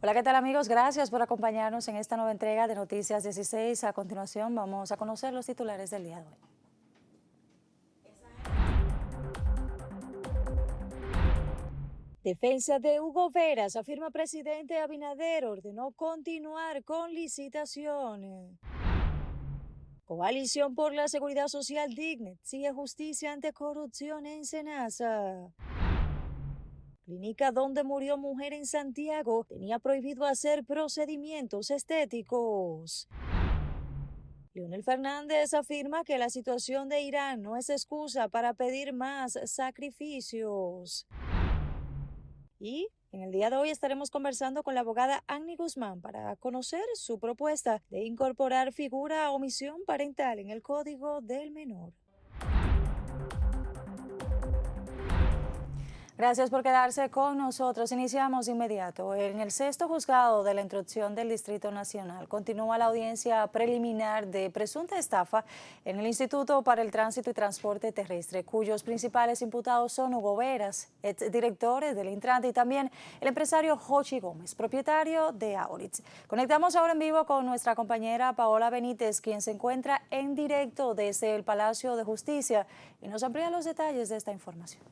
Hola, ¿qué tal amigos? Gracias por acompañarnos en esta nueva entrega de Noticias 16. A continuación vamos a conocer los titulares del día de hoy. Defensa de Hugo Veras, afirma presidente Abinader, ordenó continuar con licitaciones. Coalición por la Seguridad Social Digna sigue justicia ante corrupción en Senasa. Clínica donde murió mujer en Santiago tenía prohibido hacer procedimientos estéticos. Leonel Fernández afirma que la situación de Irán no es excusa para pedir más sacrificios. Y en el día de hoy estaremos conversando con la abogada Annie Guzmán para conocer su propuesta de incorporar figura a omisión parental en el Código del Menor. Gracias por quedarse con nosotros. Iniciamos de inmediato. En el sexto juzgado de la instrucción del Distrito Nacional continúa la audiencia preliminar de presunta estafa en el Instituto para el Tránsito y Transporte Terrestre, cuyos principales imputados son Hugo Veras, exdirector del Intran, y también el empresario Jochi Gómez, propietario de Auritz. Conectamos ahora en vivo con nuestra compañera Paola Benítez, quien se encuentra en directo desde el Palacio de Justicia y nos amplía los detalles de esta información.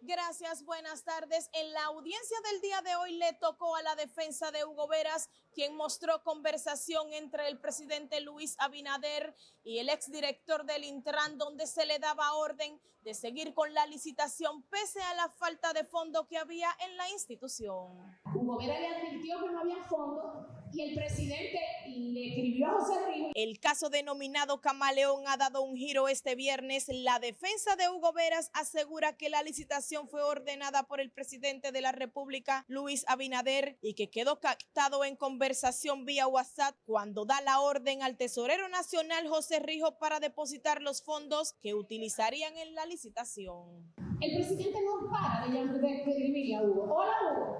Gracias, buenas tardes. En la audiencia del día de hoy le tocó a la defensa de Hugo Veras, quien mostró conversación entre el presidente Luis Abinader y el exdirector del Intran, donde se le daba orden de seguir con la licitación pese a la falta de fondo que había en la institución. Hugo Veras le advirtió que no había fondo y el presidente le escribió a José Rijo. El caso denominado Camaleón ha dado un giro este viernes. La defensa de Hugo Veras asegura que la licitación fue ordenada por el presidente de la República, Luis Abinader, y que quedó captado en conversación vía WhatsApp cuando da la orden al tesorero nacional José Rijo para depositar los fondos que utilizarían en la licitación. El presidente no para de escribirle a Hugo. Hola Hugo,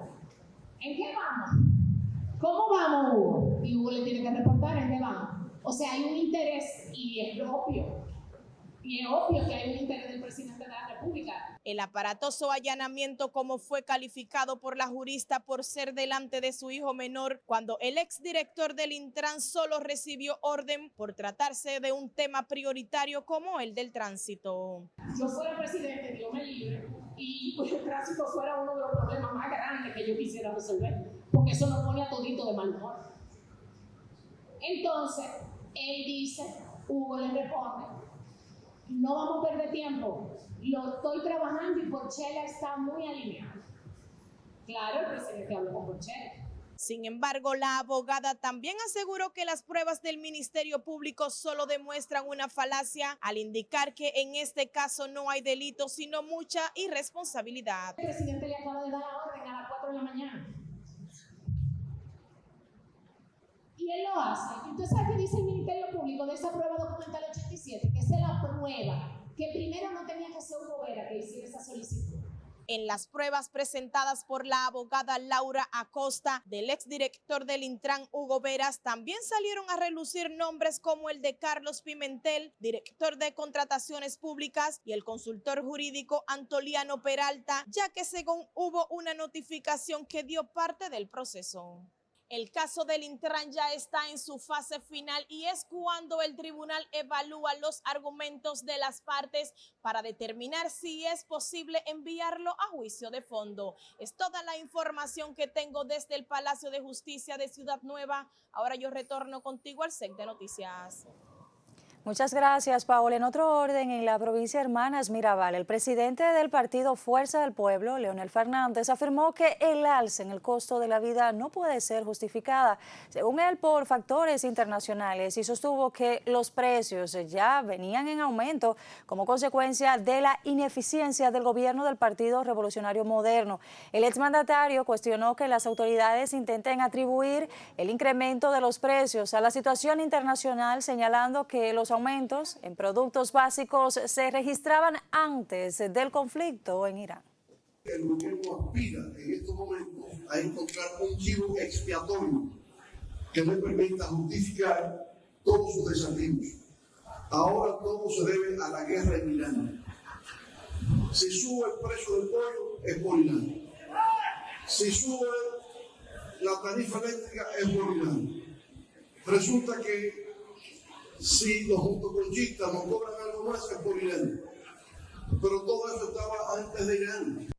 ¿en qué vamos? ¿Cómo vamos, Hugo? Y Hugo le tiene que reportar en qué vamos. O sea, hay un interés y es obvio. Y es obvio que hay un interés del presidente de la República. El aparatoso allanamiento, como fue calificado por la jurista por ser delante de su hijo menor, cuando el exdirector del Intran solo recibió orden por tratarse de un tema prioritario como el del tránsito. Yo fuera presidente, Dios me libre, y pues el tránsito fuera uno de los problemas más grandes que yo quisiera resolver, porque eso nos pone a todito de mal humor. Entonces, él dice, Hugo le responde, no vamos a perder tiempo, lo estoy trabajando y Porchela está muy alineado. Claro, el presidente habló con Porchela. Sin embargo, la abogada también aseguró que las pruebas del Ministerio Público solo demuestran una falacia al indicar que en este caso no hay delito, sino mucha irresponsabilidad. El presidente le acaba de dar la orden a las 4 de la mañana. Y él lo hace. ¿Y usted sabe qué dice el Ministerio Público de esa prueba documental 87? Que esa es la prueba que primero no tenía que ser Hugo Veras que hiciera esa solicitud. En las pruebas presentadas por la abogada Laura Acosta del exdirector del Intran, Hugo Veras, también salieron a relucir nombres como el de Carlos Pimentel, director de Contrataciones Públicas, y el consultor jurídico Antoliano Peralta, ya que según hubo una notificación que dio parte del proceso. El caso del Intran ya está en su fase final y es cuando el tribunal evalúa los argumentos de las partes para determinar si es posible enviarlo a juicio de fondo. Es toda la información que tengo desde el Palacio de Justicia de Ciudad Nueva. Ahora yo retorno contigo al set de noticias. Muchas gracias, Paola. En otro orden, en la provincia de Hermanas Mirabal, el presidente del partido Fuerza del Pueblo, Leonel Fernández, afirmó que el alza en el costo de la vida no puede ser justificada, según él, por factores internacionales, y sostuvo que los precios ya venían en aumento como consecuencia de la ineficiencia del gobierno del Partido Revolucionario Moderno. El exmandatario cuestionó que las autoridades intenten atribuir el incremento de los precios a la situación internacional, señalando que los aumentos en productos básicos se registraban antes del conflicto en Irán. El gobierno aspira en estos momentos a encontrar un chivo expiatorio que le permita justificar todos sus desafíos. Ahora todo se debe a la guerra en Irán. Si sube el precio del pollo, es por Irán. Si sube la tarifa eléctrica es por INAN. Resulta que si los juntoconchistas nos cobran algo más es por INAN. Pero todo eso estaba antes de INAN.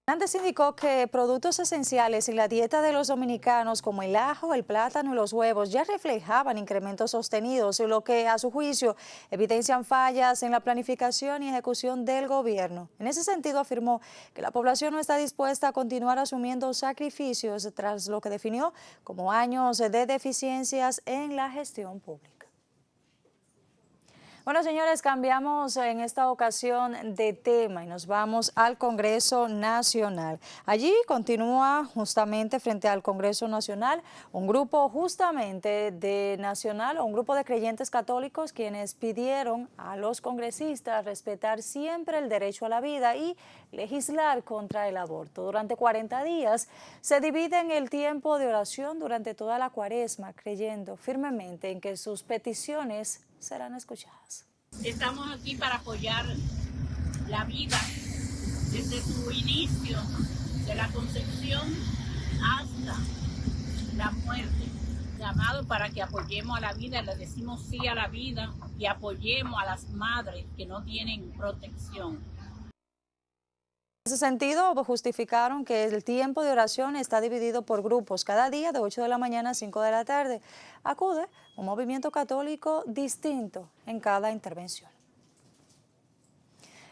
Hernández indicó que productos esenciales en la dieta de los dominicanos como el ajo, el plátano y los huevos ya reflejaban incrementos sostenidos, lo que a su juicio evidencian fallas en la planificación y ejecución del gobierno. En ese sentido afirmó que la población no está dispuesta a continuar asumiendo sacrificios tras lo que definió como años de deficiencias en la gestión pública. Bueno, señores, cambiamos en esta ocasión de tema y nos vamos al Congreso Nacional. Allí continúa justamente frente al Congreso Nacional un grupo justamente de un grupo de creyentes católicos quienes pidieron a los congresistas respetar siempre el derecho a la vida y legislar contra el aborto. Durante 40 días se dividen el tiempo de oración durante toda la cuaresma, creyendo firmemente en que sus peticiones serán escuchadas. Estamos aquí para apoyar la vida desde su inicio, de la concepción hasta la muerte. Llamado para que apoyemos a la vida, le decimos sí a la vida y apoyemos a las madres que no tienen protección. En ese sentido, justificaron que el tiempo de oración está dividido por grupos. Cada día de 8 de la mañana a 5 de la tarde acude un movimiento católico distinto en cada intervención.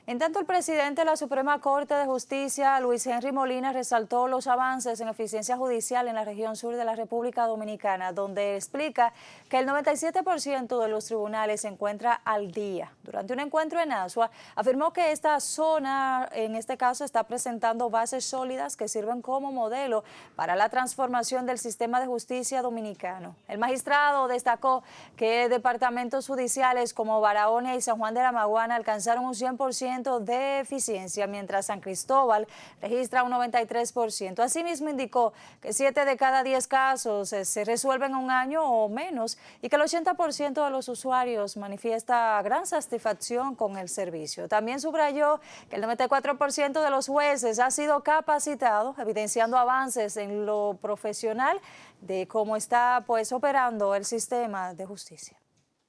En tanto, el presidente de la Suprema Corte de Justicia, Luis Henry Molina, resaltó los avances en eficiencia judicial en la región sur de la República Dominicana, donde explica que el 97% de los tribunales se encuentra al día. Durante un encuentro en Asua, afirmó que esta zona, en este caso, está presentando bases sólidas que sirven como modelo para la transformación del sistema de justicia dominicano. El magistrado destacó que departamentos judiciales como Barahona y San Juan de la Maguana alcanzaron un 100% de eficiencia, mientras San Cristóbal registra un 93%. Asimismo, indicó que 7 de cada 10 casos se resuelven en un año o menos y que el 80% de los usuarios manifiesta gran satisfacción con el servicio. También subrayó que el 94% de los jueces ha sido capacitado, evidenciando avances en lo profesional de cómo está operando el sistema de justicia.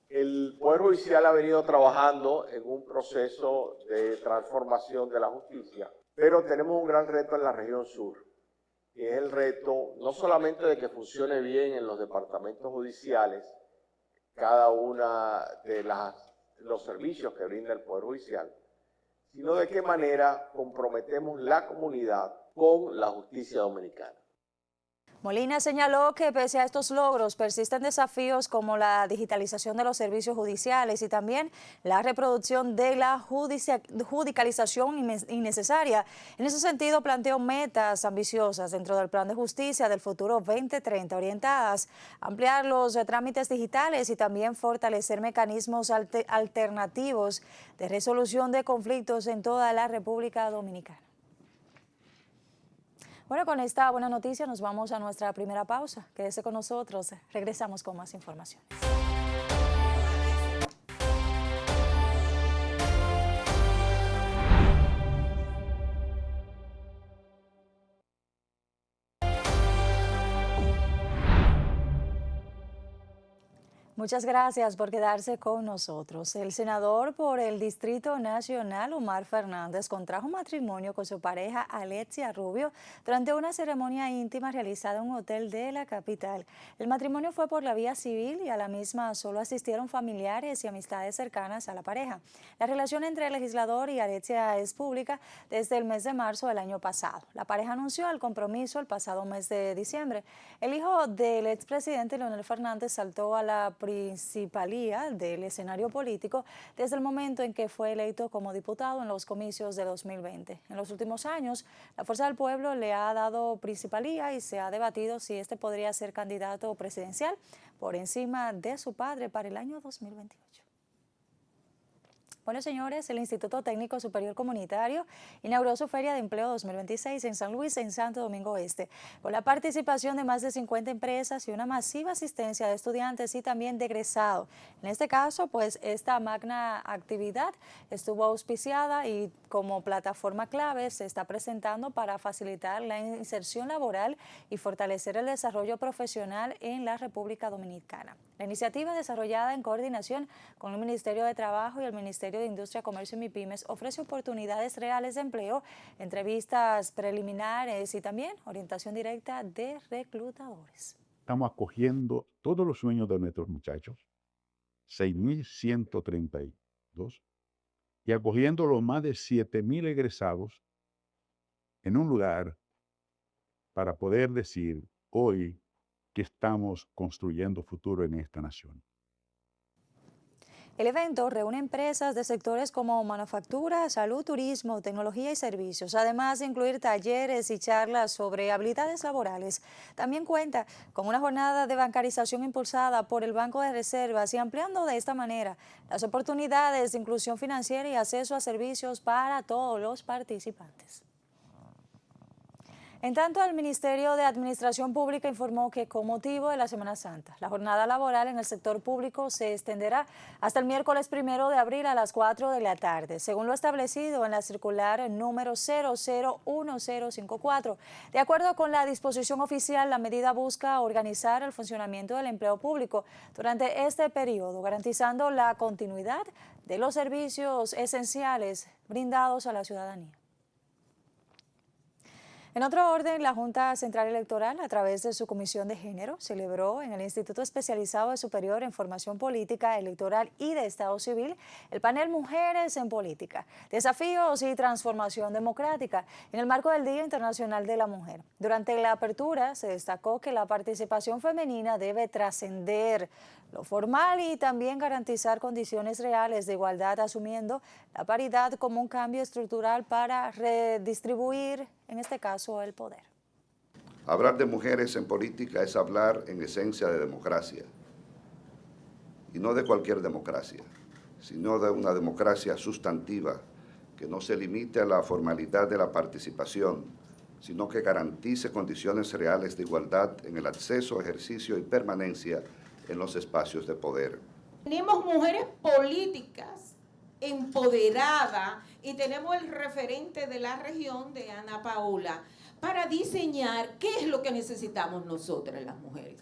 El Poder Judicial ha venido trabajando en un proceso de transformación de la justicia, pero tenemos un gran reto en la región sur, que es el reto no solamente de que funcione bien en los departamentos judiciales cada una de los servicios que brinda el Poder Judicial, sino de qué manera comprometemos la comunidad con la justicia dominicana. Molina señaló que pese a estos logros persisten desafíos como la digitalización de los servicios judiciales y también la reproducción de la judicialización innecesaria. En ese sentido, planteó metas ambiciosas dentro del Plan de Justicia del Futuro 2030, orientadas a ampliar los trámites digitales y también fortalecer mecanismos alternativos de resolución de conflictos en toda la República Dominicana. Bueno, con esta buena noticia nos vamos a nuestra primera pausa. Quédese con nosotros, regresamos con más información. Muchas gracias por quedarse con nosotros. El senador por el Distrito Nacional, Omar Fernández, contrajo matrimonio con su pareja Alexia Rubio durante una ceremonia íntima realizada en un hotel de la capital. El matrimonio fue por la vía civil y a la misma solo asistieron familiares y amistades cercanas a la pareja. La relación entre el legislador y Alexia es pública desde el mes de marzo del año pasado. La pareja anunció el compromiso el pasado mes de diciembre. El hijo del expresidente Leonel Fernández saltó a la principalía del escenario político desde el momento en que fue electo como diputado en los comicios de 2020. En los últimos años, la Fuerza del Pueblo le ha dado principalía y se ha debatido si este podría ser candidato presidencial por encima de su padre para el año 2028. Bueno, señores, el Instituto Técnico Superior Comunitario inauguró su Feria de Empleo 2026 en San Luis, en Santo Domingo Este, con la participación de más de 50 empresas y una masiva asistencia de estudiantes y también de egresados. En este caso, pues esta magna actividad estuvo auspiciada y como plataforma clave se está presentando para facilitar la inserción laboral y fortalecer el desarrollo profesional en la República Dominicana. La iniciativa, desarrollada en coordinación con el Ministerio de Trabajo y el Ministerio de Industria, Comercio y MIPYMES, ofrece oportunidades reales de empleo, entrevistas preliminares y también orientación directa de reclutadores. Estamos acogiendo todos los sueños de nuestros muchachos, 6.132, y acogiendo los más de 7.000 egresados en un lugar para poder decir hoy que estamos construyendo futuro en esta nación. El evento reúne empresas de sectores como manufactura, salud, turismo, tecnología y servicios, además de incluir talleres y charlas sobre habilidades laborales. También cuenta con una jornada de bancarización impulsada por el Banco de Reservas y ampliando de esta manera las oportunidades de inclusión financiera y acceso a servicios para todos los participantes. En tanto, el Ministerio de Administración Pública informó que con motivo de la Semana Santa, la jornada laboral en el sector público se extenderá hasta el miércoles 1 de abril a las 4 de la tarde, según lo establecido en la circular número 001054. De acuerdo con la disposición oficial, la medida busca organizar el funcionamiento del empleo público durante este periodo, garantizando la continuidad de los servicios esenciales brindados a la ciudadanía. En otro orden, la Junta Central Electoral, a través de su Comisión de Género, celebró en el Instituto Especializado de Superior en Formación Política, Electoral y de Estado Civil el panel Mujeres en Política, Desafíos y Transformación Democrática, en el marco del Día Internacional de la Mujer. Durante la apertura se destacó que la participación femenina debe trascender lo formal y también garantizar condiciones reales de igualdad, asumiendo la paridad como un cambio estructural para redistribuir, en este caso, el poder. Hablar de mujeres en política es hablar en esencia de democracia, y no de cualquier democracia, sino de una democracia sustantiva que no se limite a la formalidad de la participación, sino que garantice condiciones reales de igualdad en el acceso, ejercicio y permanencia en los espacios de poder. Tenemos mujeres políticas empoderadas y tenemos el referente de la región de Ana Paola para diseñar qué es lo que necesitamos nosotras las mujeres.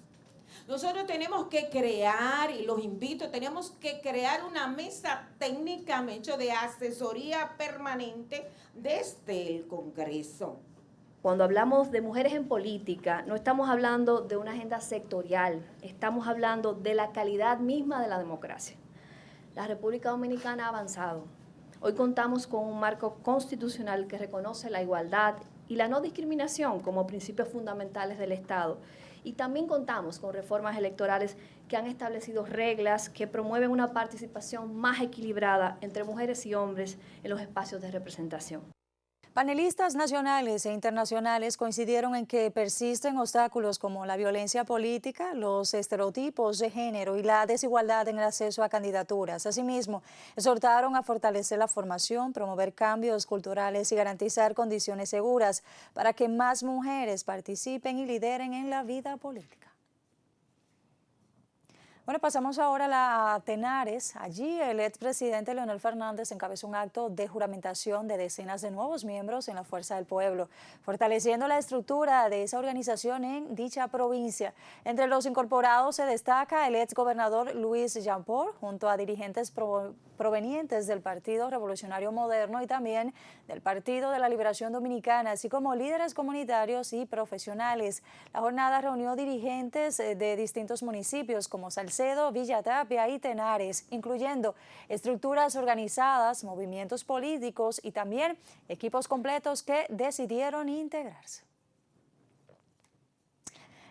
Nosotros tenemos que crear, y los invito, tenemos que crear una mesa técnica de asesoría permanente desde el Congreso. Cuando hablamos de mujeres en política, no estamos hablando de una agenda sectorial, estamos hablando de la calidad misma de la democracia. La República Dominicana ha avanzado. Hoy contamos con un marco constitucional que reconoce la igualdad y la no discriminación como principios fundamentales del Estado. Y también contamos con reformas electorales que han establecido reglas que promueven una participación más equilibrada entre mujeres y hombres en los espacios de representación. Panelistas nacionales e internacionales coincidieron en que persisten obstáculos como la violencia política, los estereotipos de género y la desigualdad en el acceso a candidaturas. Asimismo, exhortaron a fortalecer la formación, promover cambios culturales y garantizar condiciones seguras para que más mujeres participen y lideren en la vida política. Bueno, pasamos ahora a Tenares. Allí el expresidente Leonel Fernández encabezó un acto de juramentación de decenas de nuevos miembros en la Fuerza del Pueblo, fortaleciendo la estructura de esa organización en dicha provincia. Entre los incorporados se destaca el exgobernador Luis Jampor, junto a dirigentes provenientes del Partido Revolucionario Moderno y también del Partido de la Liberación Dominicana, así como líderes comunitarios y profesionales. La jornada reunió dirigentes de distintos municipios como Salcedo, Villa Tapia y Tenares, incluyendo estructuras organizadas, movimientos políticos y también equipos completos que decidieron integrarse.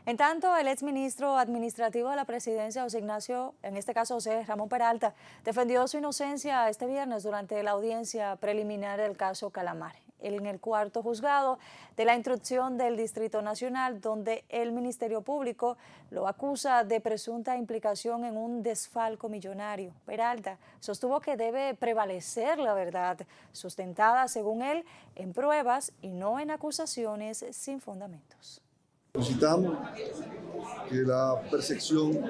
En tanto, el exministro administrativo de la presidencia, José Ignacio, en este caso José Ramón Peralta, defendió su inocencia este viernes durante la audiencia preliminar del caso Calamar. en el cuarto juzgado de la instrucción del Distrito Nacional, donde el Ministerio Público lo acusa de presunta implicación en un desfalco millonario. Peralta sostuvo que debe prevalecer la verdad, sustentada, según él, en pruebas y no en acusaciones sin fundamentos. Necesitamos que la percepción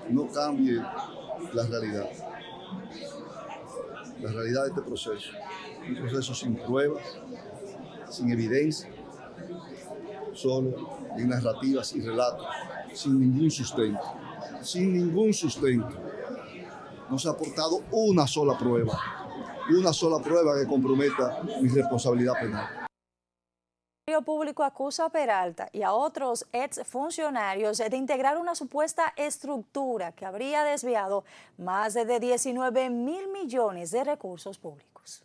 no cambie la realidad de este proceso. Un proceso sin pruebas, sin evidencia, solo en narrativas y relatos, sin ningún sustento. Sin ningún sustento. No se ha aportado una sola prueba que comprometa mi responsabilidad penal. El Ministerio Público acusa a Peralta y a otros exfuncionarios de integrar una supuesta estructura que habría desviado más de 19 mil millones de recursos públicos.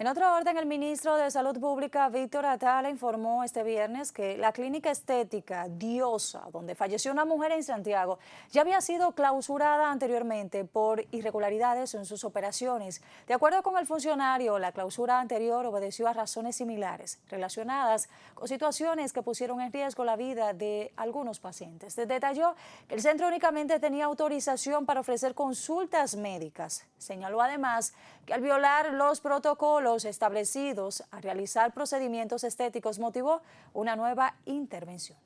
En otro orden, el ministro de Salud Pública, Víctor Atala, informó este viernes que la clínica estética Diosa, donde falleció una mujer en Santiago, ya había sido clausurada anteriormente por irregularidades en sus operaciones. De acuerdo con el funcionario, la clausura anterior obedeció a razones similares, relacionadas con situaciones que pusieron en riesgo la vida de algunos pacientes. Detalló que el centro únicamente tenía autorización para ofrecer consultas médicas. Señaló además que al violar los protocolos establecidos a realizar procedimientos estéticos motivó una nueva intervención.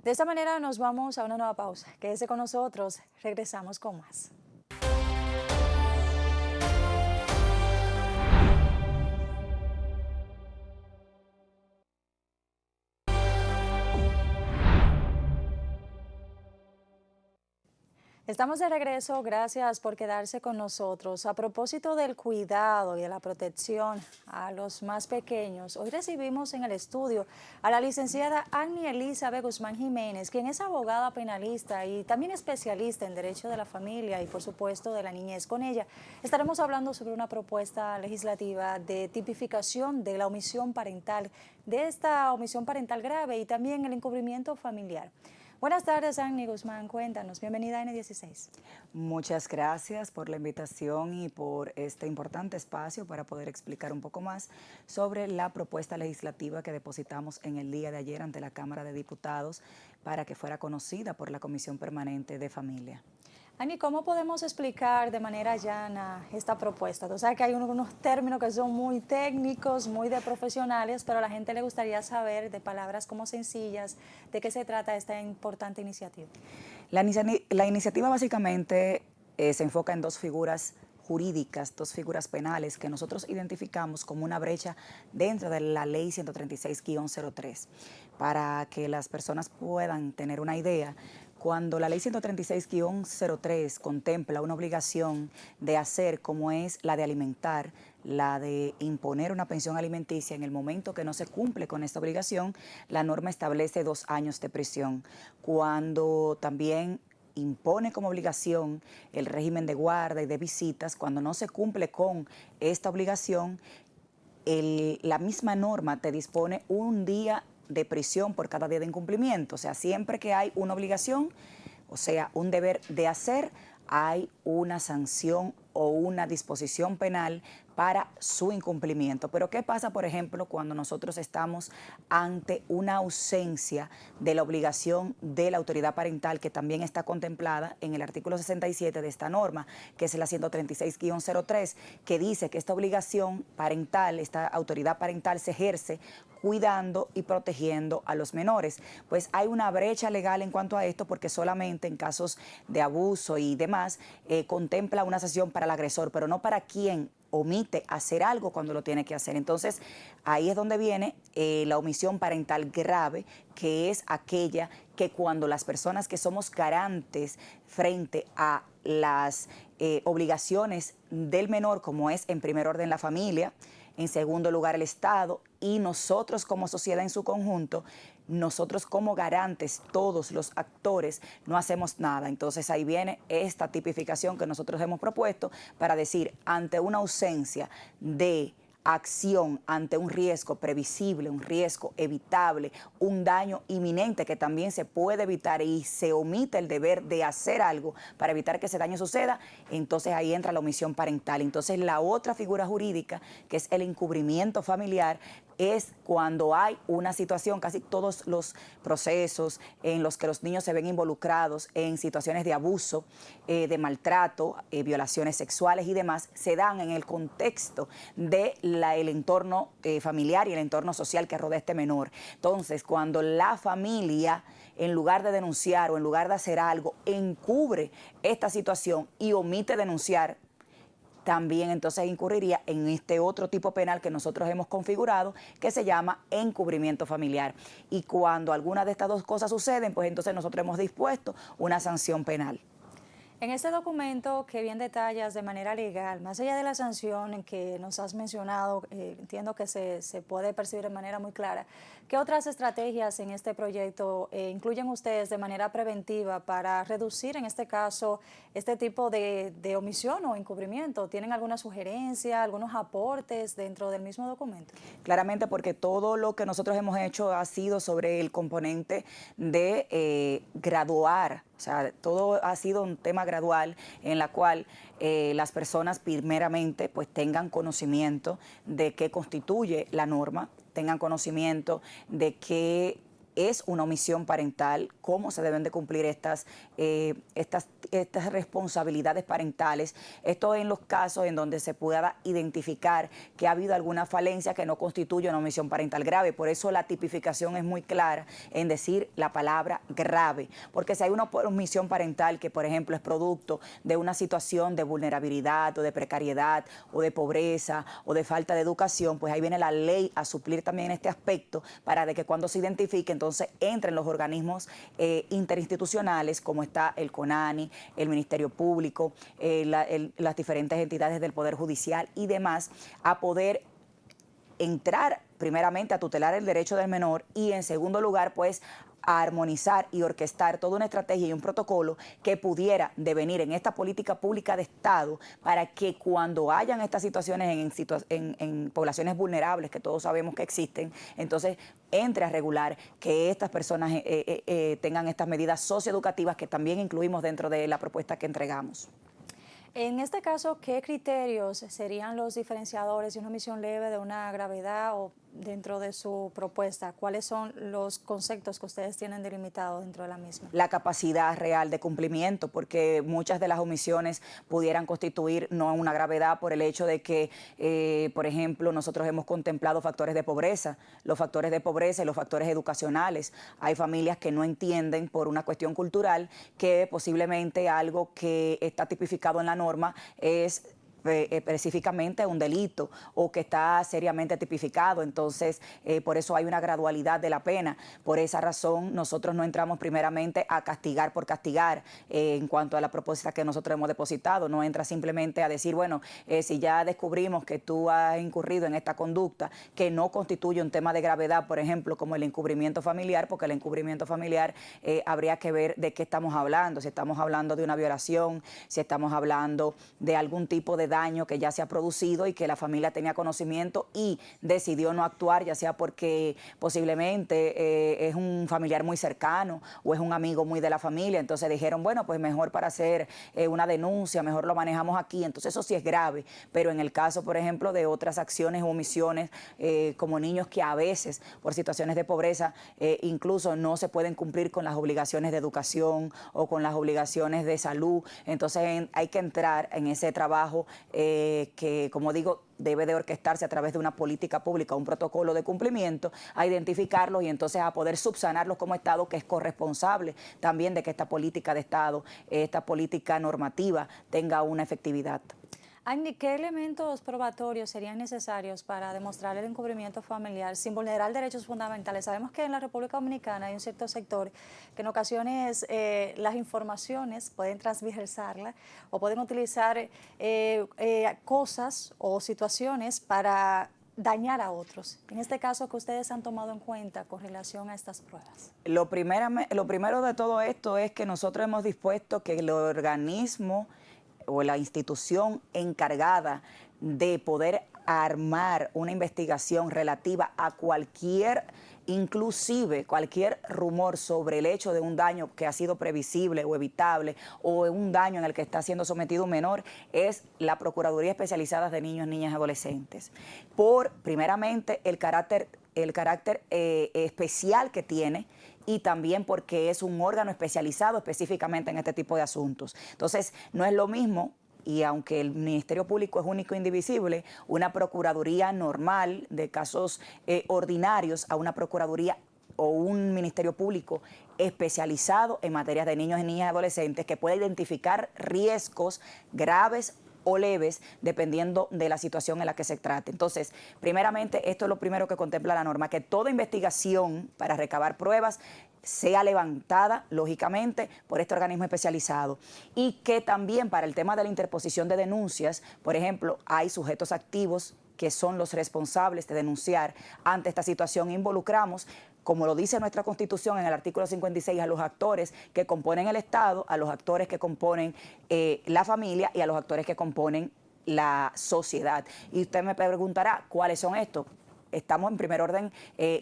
De esta manera nos vamos a una nueva pausa. Quédese con nosotros, regresamos con más. Estamos de regreso, gracias por quedarse con nosotros. A propósito del cuidado y de la protección a los más pequeños, hoy recibimos en el estudio a la licenciada Agni Elizabeth Guzmán Jiménez, quien es abogada penalista y también especialista en Derecho de la Familia y, por supuesto, de la niñez. Con ella estaremos hablando sobre una propuesta legislativa de tipificación de la omisión parental, de esta omisión parental grave y también el encubrimiento familiar. Buenas tardes, Agni Guzmán, cuéntanos. Bienvenida a N16. Muchas gracias por la invitación y por este importante espacio para poder explicar un poco más sobre la propuesta legislativa que depositamos en el día de ayer ante la Cámara de Diputados para que fuera conocida por la Comisión Permanente de Familia. Agni, ¿cómo podemos explicar de manera llana esta propuesta? Tú sabes que hay unos términos que son muy técnicos, muy de profesionales, pero a la gente le gustaría saber de palabras como sencillas de qué se trata esta importante iniciativa. La iniciativa básicamente se enfoca en dos figuras jurídicas, dos figuras penales que nosotros identificamos como una brecha dentro de la Ley 136-03. Para que las personas puedan tener una idea, cuando la Ley 136-03 contempla una obligación de hacer como es la de alimentar, la de imponer una pensión alimenticia, en el momento que no se cumple con esta obligación, la norma establece 2 años de prisión. Cuando también impone como obligación el régimen de guarda y de visitas, cuando no se cumple con esta obligación, la misma norma te dispone 1 día de prisión por cada día de incumplimiento. O sea, siempre que hay una obligación, o sea, un deber de hacer, hay una sanción o una disposición penal para su incumplimiento. Pero ¿qué pasa, por ejemplo, cuando nosotros estamos ante una ausencia de la obligación de la autoridad parental, que también está contemplada en el artículo 67 de esta norma, que es la 136-03, que dice que esta obligación parental, esta autoridad parental se ejerce cuidando y protegiendo a los menores? Pues hay una brecha legal en cuanto a esto, porque solamente en casos de abuso y demás contempla una sanción para el agresor, pero no para quien omite hacer algo cuando lo tiene que hacer. Entonces, ahí es donde viene la omisión parental grave, que es aquella que cuando las personas que somos garantes frente a las obligaciones del menor, como es en primer orden la familia, en segundo lugar el Estado y nosotros como sociedad en su conjunto, nosotros como garantes, todos los actores, no hacemos nada. Entonces ahí viene esta tipificación que nosotros hemos propuesto para decir, ante una ausencia de acción ante un riesgo previsible, un riesgo evitable, un daño inminente que también se puede evitar y se omite el deber de hacer algo para evitar que ese daño suceda, entonces ahí entra la omisión parental. Entonces la otra figura jurídica, que es el encubrimiento familiar, es cuando hay una situación, casi todos los procesos en los que los niños se ven involucrados en situaciones de abuso, de maltrato, violaciones sexuales y demás, se dan en el contexto del entorno familiar y el entorno social que rodea a este menor. Entonces, cuando la familia, en lugar de denunciar o en lugar de hacer algo, encubre esta situación y omite denunciar, también entonces incurriría en este otro tipo penal que nosotros hemos configurado, que se llama encubrimiento familiar. Y cuando alguna de estas dos cosas suceden, pues entonces nosotros hemos dispuesto una sanción penal. En este documento que bien detallas de manera legal, más allá de la sanción en que nos has mencionado, entiendo que se puede percibir de manera muy clara, ¿qué otras estrategias en este proyecto incluyen ustedes de manera preventiva para reducir, en este caso, este tipo de omisión o encubrimiento? ¿Tienen alguna sugerencia, algunos aportes dentro del mismo documento? Claramente, porque todo lo que nosotros hemos hecho ha sido sobre el componente de graduar. O sea, todo ha sido un tema gradual en la cual las personas primeramente pues tengan conocimiento de qué constituye la norma, tengan conocimiento de qué es una omisión parental, cómo se deben de cumplir estas responsabilidades parentales. Esto en los casos en donde se pueda identificar que ha habido alguna falencia que no constituye una omisión parental grave. Por eso la tipificación es muy clara en decir la palabra grave, porque si hay una omisión parental que, por ejemplo, es producto de una situación de vulnerabilidad o de precariedad o de pobreza o de falta de educación, pues ahí viene la ley a suplir también este aspecto para de que cuando se identifique, entonces entren los organismos interinstitucionales como está el CONANI, el Ministerio Público, las diferentes entidades del Poder Judicial y demás, a poder entrar primeramente a tutelar el derecho del menor y en segundo lugar pues a armonizar y orquestar toda una estrategia y un protocolo que pudiera devenir en esta política pública de Estado para que cuando hayan estas situaciones en poblaciones vulnerables, que todos sabemos que existen, entonces entre a regular que estas personas tengan estas medidas socioeducativas que también incluimos dentro de la propuesta que entregamos. En este caso, ¿qué criterios serían los diferenciadores de una omisión leve, de una gravedad o dentro de su propuesta? ¿Cuáles son los conceptos que ustedes tienen delimitados dentro de la misma? La capacidad real de cumplimiento, porque muchas de las omisiones pudieran constituir no una gravedad por el hecho de que, por ejemplo, nosotros hemos contemplado factores de pobreza, los factores de pobreza y los factores educacionales. Hay familias que no entienden por una cuestión cultural que posiblemente algo que está tipificado en la norma es específicamente un delito o que está seriamente tipificado. Entonces, por eso hay una gradualidad de la pena. Por esa razón, nosotros no entramos primeramente a castigar por castigar en cuanto a la propuesta que nosotros hemos depositado. No entra simplemente a decir, bueno, si ya descubrimos que tú has incurrido en esta conducta que no constituye un tema de gravedad, por ejemplo, como el encubrimiento familiar, porque el encubrimiento familiar habría que ver de qué estamos hablando. Si estamos hablando de una violación, si estamos hablando de algún tipo de daño que ya se ha producido y que la familia tenía conocimiento y decidió no actuar, ya sea porque posiblemente es un familiar muy cercano o es un amigo muy de la familia, entonces dijeron, bueno, pues mejor para hacer una denuncia, mejor lo manejamos aquí, entonces eso sí es grave, pero en el caso, por ejemplo, de otras acciones o omisiones, como niños que a veces, por situaciones de pobreza, incluso no se pueden cumplir con las obligaciones de educación o con las obligaciones de salud, entonces hay que entrar en ese trabajo que, como digo, debe de orquestarse a través de una política pública, un protocolo de cumplimiento, a identificarlos y entonces a poder subsanarlos como Estado, que es corresponsable también de que esta política de Estado, esta política normativa tenga una efectividad. Agni, ¿qué elementos probatorios serían necesarios para demostrar el encubrimiento familiar sin vulnerar derechos fundamentales? Sabemos que en la República Dominicana hay un cierto sector que en ocasiones las informaciones pueden transversarlas o pueden utilizar cosas o situaciones para dañar a otros. En este caso, ¿qué ustedes han tomado en cuenta con relación a estas pruebas? Lo primero de todo esto es que nosotros hemos dispuesto que el organismo o la institución encargada de poder armar una investigación relativa a cualquier, inclusive cualquier rumor sobre el hecho de un daño que ha sido previsible o evitable o un daño en el que está siendo sometido un menor, es la Procuraduría Especializada de Niños, Niñas y Adolescentes. Por, primeramente, el carácter especial que tiene, y también porque es un órgano especializado específicamente en este tipo de asuntos. Entonces, no es lo mismo, y aunque el Ministerio Público es único e indivisible, una procuraduría normal de casos ordinarios a una procuraduría o un Ministerio Público especializado en materias de niños y niñas y adolescentes que pueda identificar riesgos graves o leves, dependiendo de la situación en la que se trate. Entonces, primeramente, esto es lo primero que contempla la norma, que toda investigación para recabar pruebas sea levantada, lógicamente, por este organismo especializado. Y que también para el tema de la interposición de denuncias, por ejemplo, hay sujetos activos que son los responsables de denunciar ante esta situación. Involucramos, como lo dice nuestra Constitución en el artículo 56, a los actores que componen el Estado, a los actores que componen la familia y a los actores que componen la sociedad. Y usted me preguntará, ¿cuáles son estos? Estamos en primer orden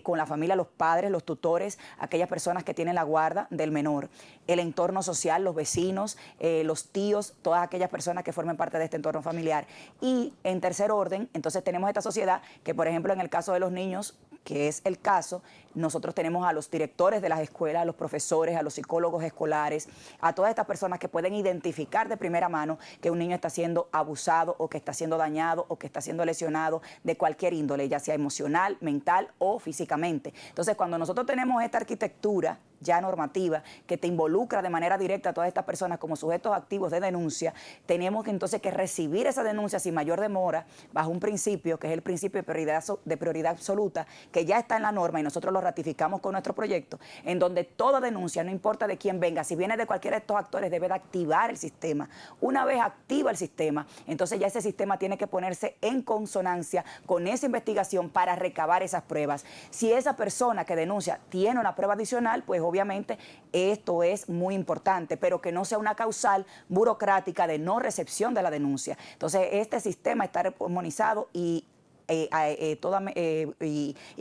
con la familia, los padres, los tutores, aquellas personas que tienen la guarda del menor, el entorno social, los vecinos, los tíos, todas aquellas personas que formen parte de este entorno familiar. Y en tercer orden, entonces tenemos esta sociedad que, por ejemplo, en el caso de los niños, que es el caso, nosotros tenemos a los directores de las escuelas, a los profesores, a los psicólogos escolares, a todas estas personas que pueden identificar de primera mano que un niño está siendo abusado o que está siendo dañado o que está siendo lesionado de cualquier índole, ya sea emocional, mental o físicamente. Entonces, cuando nosotros tenemos esta arquitectura ya normativa que te involucra de manera directa a todas estas personas como sujetos activos de denuncia, tenemos que entonces que recibir esa denuncia sin mayor demora bajo un principio que es el principio de prioridad absoluta, que ya está en la norma y nosotros lo ratificamos con nuestro proyecto, en donde toda denuncia, no importa de quién venga, si viene de cualquiera de estos actores, debe de activar el sistema. Una vez activa el sistema, entonces ya ese sistema tiene que ponerse en consonancia con esa investigación para recabar esas pruebas. Si esa persona que denuncia tiene una prueba adicional, pues obviamente esto es muy importante, pero que no sea una causal burocrática de no recepción de la denuncia. Entonces, este sistema está armonizado y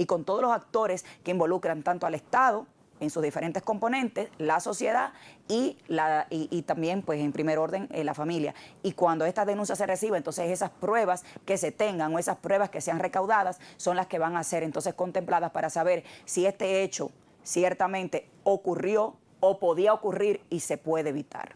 con todos los actores que involucran tanto al Estado en sus diferentes componentes, la sociedad y también, pues, en primer orden, la familia. Y cuando esta denuncia se recibe, entonces esas pruebas que se tengan o esas pruebas que sean recaudadas son las que van a ser entonces contempladas para saber si este hecho ciertamente ocurrió o podía ocurrir y se puede evitar.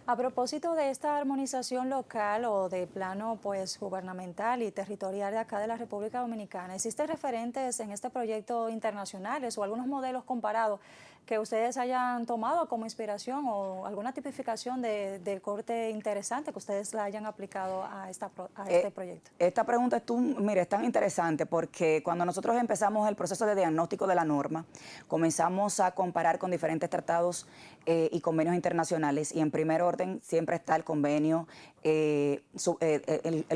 A propósito de esta armonización local o de plano pues gubernamental y territorial de acá de la República Dominicana, ¿existen referentes en este proyecto internacionales o algunos modelos comparados que ustedes hayan tomado como inspiración o alguna tipificación de corte interesante que ustedes la hayan aplicado a este proyecto? Esta pregunta es tan interesante porque cuando nosotros empezamos el proceso de diagnóstico de la norma, comenzamos a comparar con diferentes tratados y convenios internacionales, y en primer orden siempre está el convenio, el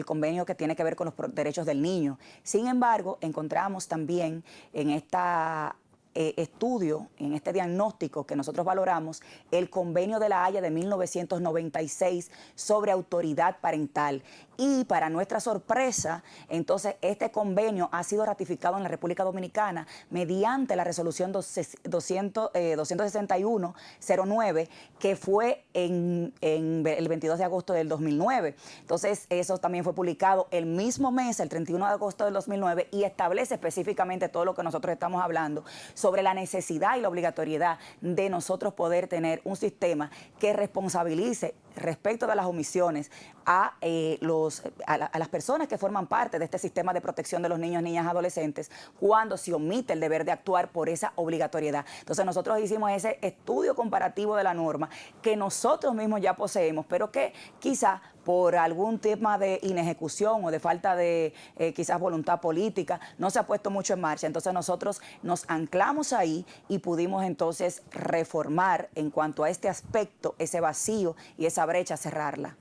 convenio que tiene que ver con los derechos del niño. Sin embargo, encontramos también en esta estudio, en este diagnóstico que nosotros valoramos, el convenio de la Haya de 1996 sobre autoridad parental. Y para nuestra sorpresa, entonces este convenio ha sido ratificado en la República Dominicana mediante la resolución 261-09, que fue en el 22 de agosto del 2009. Entonces eso también fue publicado el mismo mes, el 31 de agosto del 2009, y establece específicamente todo lo que nosotros estamos hablando sobre la necesidad y la obligatoriedad de nosotros poder tener un sistema que responsabilice respecto de las omisiones a las personas que forman parte de este sistema de protección de los niños, niñas y adolescentes cuando se omite el deber de actuar por esa obligatoriedad. Entonces nosotros hicimos ese estudio comparativo de la norma que nosotros mismos ya poseemos, pero que quizá por algún tema de inejecución o de falta de quizás voluntad política no se ha puesto mucho en marcha. Entonces nosotros nos anclamos ahí y pudimos entonces reformar en cuanto a este aspecto, ese vacío y esa brecha, cerrarla.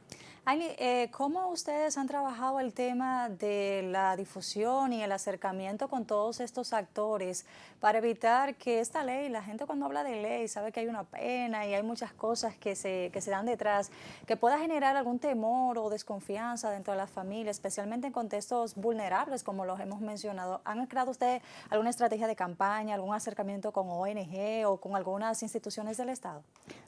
Agni, ¿cómo ustedes han trabajado el tema de la difusión y el acercamiento con todos estos actores para evitar que esta ley, la gente cuando habla de ley sabe que hay una pena y hay muchas cosas que se dan detrás, que pueda generar algún temor o desconfianza dentro de la familia, especialmente en contextos vulnerables como los hemos mencionado? ¿Han creado ustedes alguna estrategia de campaña, algún acercamiento con ONG o con algunas instituciones del Estado?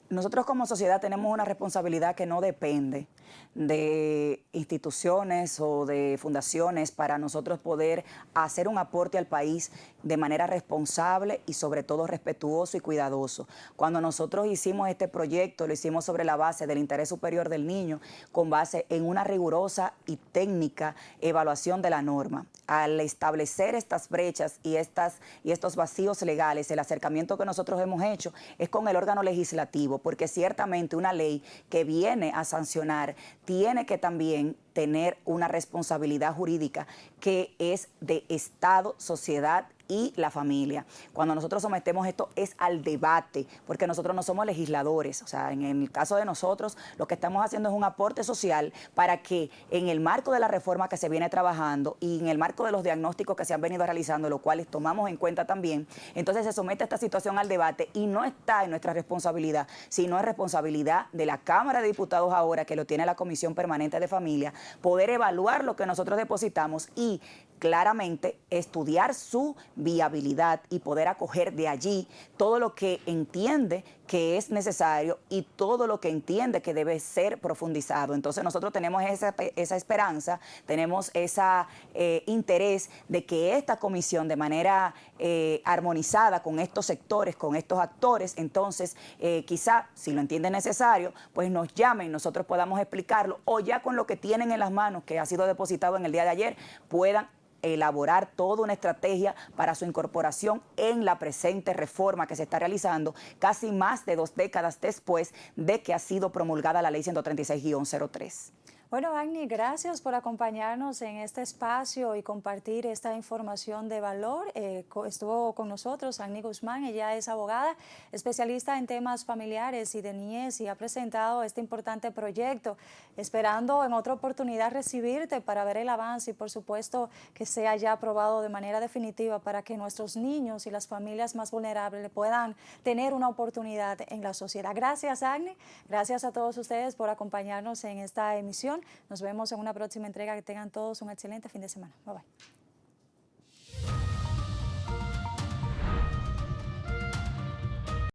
Nosotros como sociedad tenemos una responsabilidad que no depende de instituciones o de fundaciones para nosotros poder hacer un aporte al país de manera responsable y sobre todo respetuoso y cuidadoso. Cuando nosotros hicimos este proyecto, lo hicimos sobre la base del interés superior del niño, con base en una rigurosa y técnica evaluación de la norma. Al establecer estas brechas y estos vacíos legales, el acercamiento que nosotros hemos hecho es con el órgano legislativo, porque ciertamente una ley que viene a sancionar tiene que también tener una responsabilidad jurídica que es de Estado, sociedad y la familia. Cuando nosotros sometemos esto es al debate, porque nosotros no somos legisladores. O sea, en el caso de nosotros, lo que estamos haciendo es un aporte social para que en el marco de la reforma que se viene trabajando y en el marco de los diagnósticos que se han venido realizando, los cuales tomamos en cuenta también, entonces se somete esta situación al debate y no está en nuestra responsabilidad, sino es responsabilidad de la Cámara de Diputados ahora, que lo tiene la Comisión Permanente de Familia, poder evaluar lo que nosotros depositamos y claramente estudiar su viabilidad y poder acoger de allí todo lo que entiende que es necesario y todo lo que entiende que debe ser profundizado. Entonces nosotros tenemos esa esperanza, tenemos ese interés de que esta comisión de manera armonizada con estos sectores, con estos actores, entonces quizá si lo entienden necesario, pues nos llamen, nosotros podamos explicarlo o ya con lo que tienen en las manos que ha sido depositado en el día de ayer, puedan elaborar toda una estrategia para su incorporación en la presente reforma que se está realizando casi más de 2 décadas después de que ha sido promulgada la ley 136-03. Bueno, Agni, gracias por acompañarnos en este espacio y compartir esta información de valor. Estuvo con nosotros Agni Guzmán, ella es abogada, especialista en temas familiares y de niñez y ha presentado este importante proyecto, esperando en otra oportunidad recibirte para ver el avance y por supuesto que sea ya aprobado de manera definitiva para que nuestros niños y las familias más vulnerables puedan tener una oportunidad en la sociedad. Gracias, Agni, gracias a todos ustedes por acompañarnos en esta emisión. Nos vemos en una próxima entrega. Que tengan todos un excelente fin de semana. Bye bye.